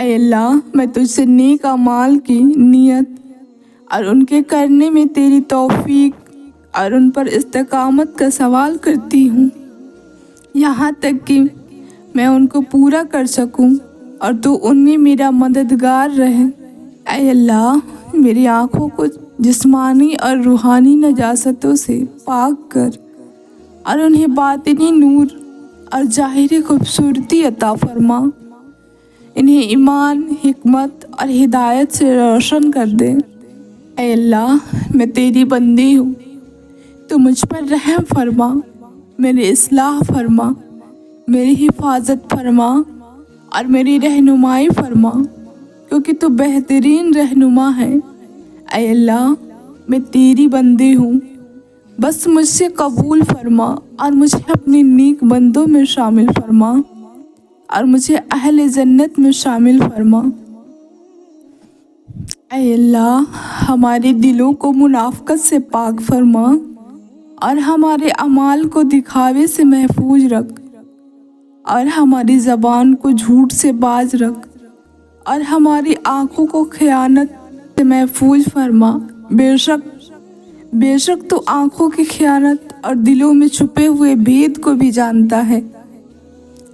اے اللہ میں تجھ سے نیک اعمال کی نیت اور ان کے کرنے میں تیری توفیق اور ان پر استقامت کا سوال کرتی ہوں، یہاں تک کہ میں ان کو پورا کر سکوں اور تو ان میں میرا مددگار رہے۔ اے اللہ میری آنکھوں کو جسمانی اور روحانی نجاستوں سے پاک کر اور انہیں باطنی نور اور ظاہری خوبصورتی عطا فرما، انہیں ایمان، حکمت اور ہدایت سے روشن کر دے۔ اے اللہ میں تیری بندی ہوں، تو مجھ پر رحم فرما، میری اصلاح فرما، میری حفاظت فرما اور میری رہنمائی فرما، کیونکہ تو بہترین رہنما ہے۔ اے اللہ میں تیری بندی ہوں، بس مجھ سے قبول فرما اور مجھے اپنی نیک بندوں میں شامل فرما اور مجھے اہل جنت میں شامل فرما۔ اے اللہ ہمارے دلوں کو منافقت سے پاک فرما اور ہمارے اعمال کو دکھاوے سے محفوظ رکھ اور ہماری زبان کو جھوٹ سے باز رکھ اور ہماری آنکھوں کو خیانت سے محفوظ فرما۔ بے شک تو آنکھوں کی خیانت اور دلوں میں چھپے ہوئے بھید کو بھی جانتا ہے۔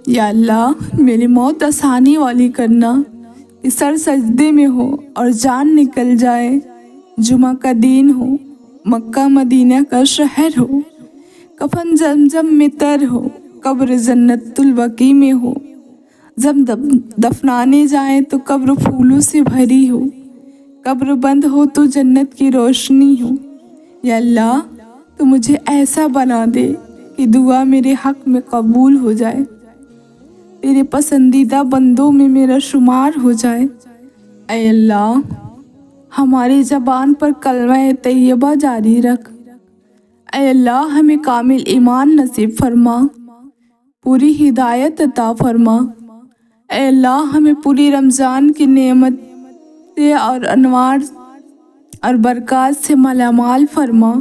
یا اللہ میری موت آسانی والی کرنا کہ سر سجدے میں ہو اور جان نکل جائے، جمعہ کا دن ہو، مکہ مدینہ کا شہر ہو، کفن زمزم میں تر ہو، قبر جنت البقیع میں ہو، جب دفنانے جائیں تو قبر پھولوں سے بھری ہو، قبر بند ہو تو جنت کی روشنی ہو۔ یا اللہ تو مجھے ایسا بنا دے کہ دعا میرے حق میں قبول ہو جائے، تیرے پسندیدہ بندوں میں میرا شمار ہو جائے۔ اے اللہ ہماری زبان پر کلمہ طیبہ جاری رکھ۔ اے اللہ ہمیں کامل ایمان نصیب فرما، پوری ہدایت عطا فرما۔ اے اللہ ہمیں پوری رمضان کی نعمت سے اور انوار اور برکات سے مالا مال فرما۔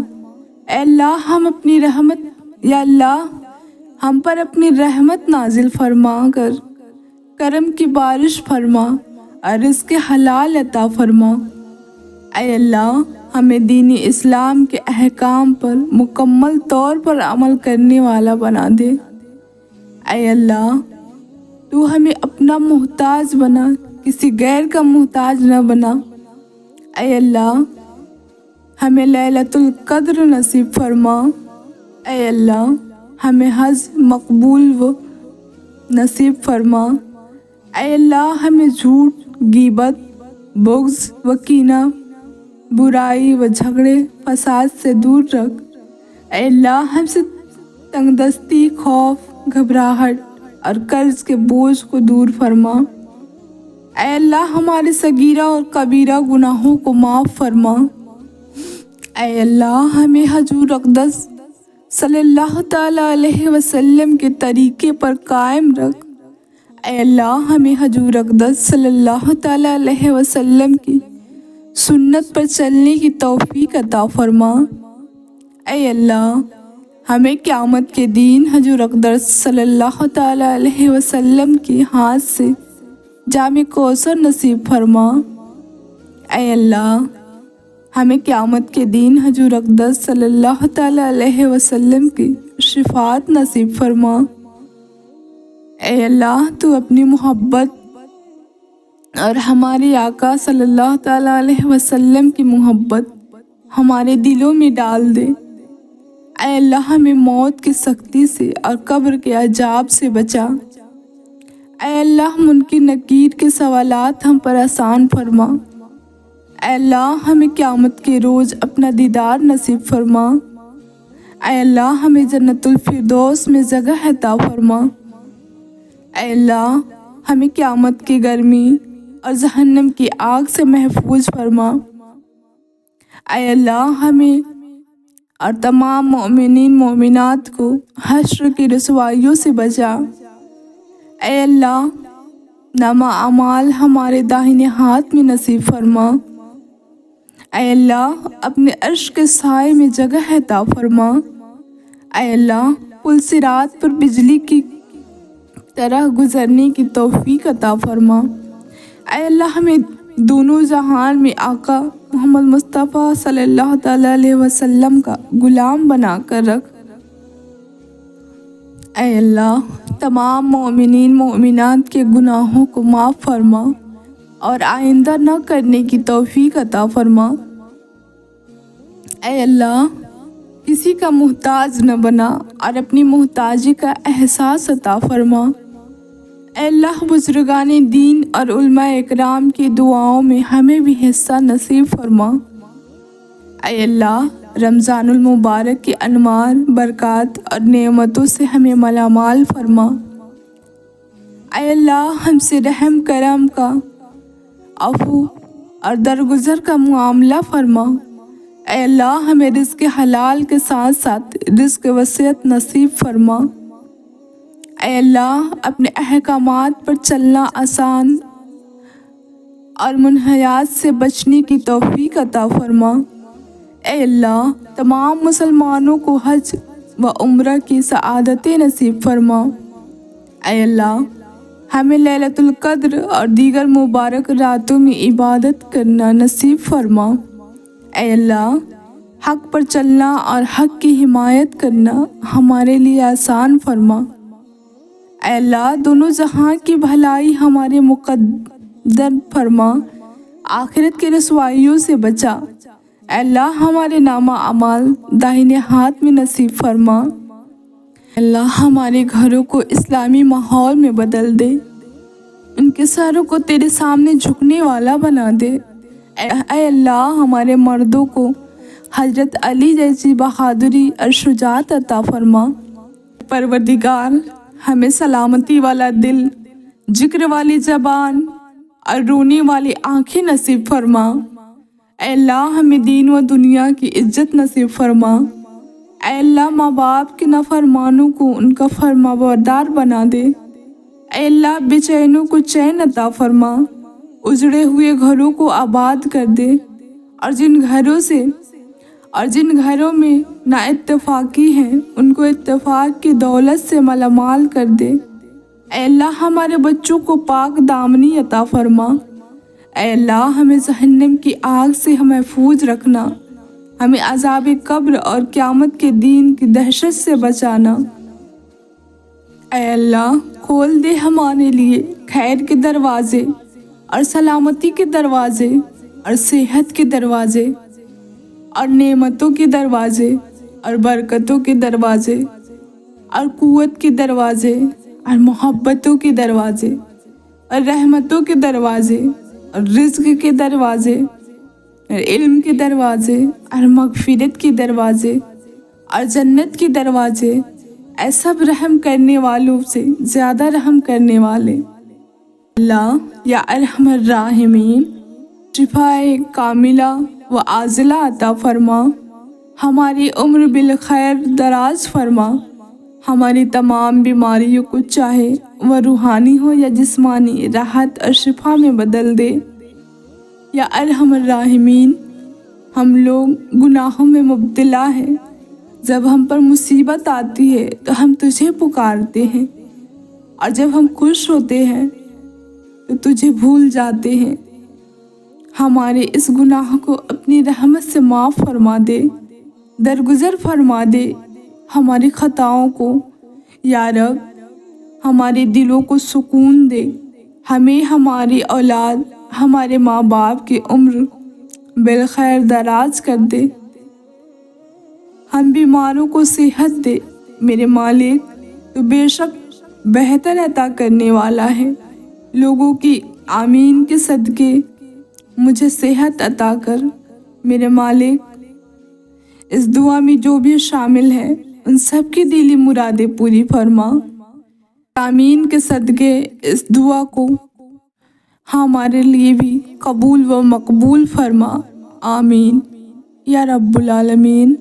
اے اللہ یا اللہ ہم پر اپنی رحمت نازل فرما کر کرم کی بارش فرما اور رزق حلال عطا فرما۔ اے اللہ ہمیں دین اسلام کے احکام پر مکمل طور پر عمل کرنے والا بنا دے۔ اے اللہ تو ہمیں اپنا محتاج بنا، کسی غیر کا محتاج نہ بنا۔ اے اللہ ہمیں لیلۃ القدر نصیب فرما۔ اے اللہ ہمیں حج مقبول و نصیب فرما۔ اے اللہ ہمیں جھوٹ، غیبت، بغض و کینہ، برائی و جھگڑے فساد سے دور رکھ۔ اے اللہ ہم سے تنگ دستی، خوف، گھبراہٹ اور قرض کے بوجھ کو دور فرما۔ اے اللہ ہمارے صغیرہ اور کبیرہ گناہوں کو معاف فرما۔ اے اللہ ہمیں حضور اقدس صلی اللہ تعالیٰ علیہ وسلم کے طریقے پر قائم رکھ۔ اے اللہ ہمیں حضور اقدس صلی اللہ تعالیٰ علیہ وسلم کی سنت پر چلنے کی توفیق عطا فرما۔ اے اللہ ہمیں قیامت کے دن حضور اقدس صلی اللہ تعالیٰ علیہ وسلم کے ہاتھ سے جام کوثر نصیب فرما۔ اے اللہ ہمیں قیامت کے دن حضور اقدس صلی اللہ تعالیٰ علیہ وسلم کی شفاعت نصیب فرما۔ اے اللہ تو اپنی محبت اور ہمارے آقا صلی اللہ تعالیٰ علیہ وسلم کی محبت ہمارے دلوں میں ڈال دے۔ اے اللہ ہمیں موت کی سختی سے اور قبر کے عذاب سے بچا۔ اے اللہ منکر نکیر کے سوالات ہم پر آسان فرما۔ اے اللہ ہمیں قیامت کے روز اپنا دیدار نصیب فرما۔ اے اللہ ہمیں جنت الفردوس میں جگہ عطا فرما۔ اے اللہ ہمیں قیامت کی گرمی اور جہنم کی آگ سے محفوظ فرما۔ اے اللہ ہمیں اور تمام مومنین مومنات کو حشر کی رسوائیوں سے بچا۔ اے اللہ نامہ اعمال ہمارے داہنے ہاتھ میں نصیب فرما۔ اے اللہ اپنے عرش کے سائے میں جگہ عطا فرما۔ اے اللہ پل صراط پر بجلی کی طرح گزرنے کی توفیق عطا فرما۔ اے اللہ ہمیں دونوں جہان میں آقا محمد مصطفیٰ صلی اللہ تعالیٰ علیہ وسلم کا غلام بنا کر رکھ۔ اے اللہ تمام مومنین مومنات کے گناہوں کو معاف فرما اور آئندہ نہ کرنے کی توفیق عطا فرما۔ اے اللہ کسی کا محتاج نہ بنا اور اپنی محتاجی کا احساس عطا فرما۔ اے اللہ بزرگان دین اور علماء اکرام کی دعاؤں میں ہمیں بھی حصہ نصیب فرما۔ اے اللہ رمضان المبارک کے انوار برکات اور نعمتوں سے ہمیں مالامال فرما۔ اے اللہ ہم سے رحم کرم کا عفو اور درگزر کا معاملہ فرما۔ اے اللہ ہمیں رزق حلال کے ساتھ ساتھ رزق وسعت نصیب فرما۔ اے اللہ اپنے احکامات پر چلنا آسان اور منہیات سے بچنے کی توفیق عطا فرما۔ اے اللہ تمام مسلمانوں کو حج و عمرہ کی سعادتیں نصیب فرما۔ اے اللہ ہمیں لیلۃ القدر اور دیگر مبارک راتوں میں عبادت کرنا نصیب فرما۔ اے اللہ حق پر چلنا اور حق کی حمایت کرنا ہمارے لیے آسان فرما۔ اے اللہ دونوں جہاں کی بھلائی ہمارے مقدر فرما، آخرت کے رسوائیوں سے بچا۔ اے اللہ ہمارے نامہ اعمال داہنے ہاتھ میں نصیب فرما۔ اے اللہ ہمارے گھروں کو اسلامی ماحول میں بدل دے، ان کے سروں کو تیرے سامنے جھکنے والا بنا دے۔ اے اللہ ہمارے مردوں کو حضرت علی جیسی بہادری اور شجاعت عطا فرما۔ پروردگار ہمیں سلامتی والا دل، ذکر والی زبان اور رونے والی آنکھیں نصیب فرما۔ اے اللہ ہمیں دین و دنیا کی عزت نصیب فرما۔ اے اللہ ماں باپ کے نافرمانوں کو ان کا فرما بردار بنا دے۔ اے اللہ بے چینوں کو چین عطا فرما، اجڑے ہوئے گھروں کو آباد کر دے، اور جن گھروں میں نا اتفاقی ہیں ان کو اتفاق کی دولت سے مالامال کر دے۔ اے اللہ ہمارے بچوں کو پاک دامنی عطا فرما۔ اے اللہ ہمیں جہنم کی آگ سے محفوظ رکھنا، ہمیں عذاب قبر اور قیامت کے دین کی دہشت سے بچانا۔ اے اللہ کھول دے ہمارے لیے خیر کے دروازے اور سلامتی کے دروازے اور صحت کے دروازے اور نعمتوں کے دروازے اور برکتوں کے دروازے اور قوت کے دروازے اور محبتوں کے دروازے اور رحمتوں کے دروازے اور رزق کے دروازے اور علم کے دروازے اور مغفرت کے دروازے اور جنت کے دروازے، اے سب رحم کرنے والوں سے زیادہ رحم کرنے والے۔ اللہ یا ارحم الراحمین شفائے کاملہ و عاجلہ عطا فرما، ہماری عمر بالخیر دراز فرما، ہماری تمام بیماریوں کو چاہے وہ روحانی ہو یا جسمانی راحت اور شفا میں بدل دے۔ یا ارحم الراحمین ہم لوگ گناہوں میں مبتلا ہیں، جب ہم پر مصیبت آتی ہے تو ہم تجھے پکارتے ہیں، اور جب ہم خوش ہوتے ہیں تو تجھے بھول جاتے ہیں۔ ہمارے اس گناہ کو اپنی رحمت سے معاف فرما دے، درگزر فرما دے ہماری خطاؤں کو۔ یا رب ہمارے دلوں کو سکون دے، ہمیں، ہماری اولاد، ہمارے ماں باپ کی عمر بالخیر دراز کر دے، ہم بیماروں کو صحت دے۔ میرے مالک تو بے شک بہتر عطا کرنے والا ہے، لوگوں کی آمین کے صدقے مجھے صحت عطا کر۔ میرے مالک اس دعا میں جو بھی شامل ہے ان سب کی دلی مرادیں پوری فرما۔ آمین کے صدقے اس دعا کو ہمارے لیے بھی قبول و مقبول فرما، آمین یا رب العالمین۔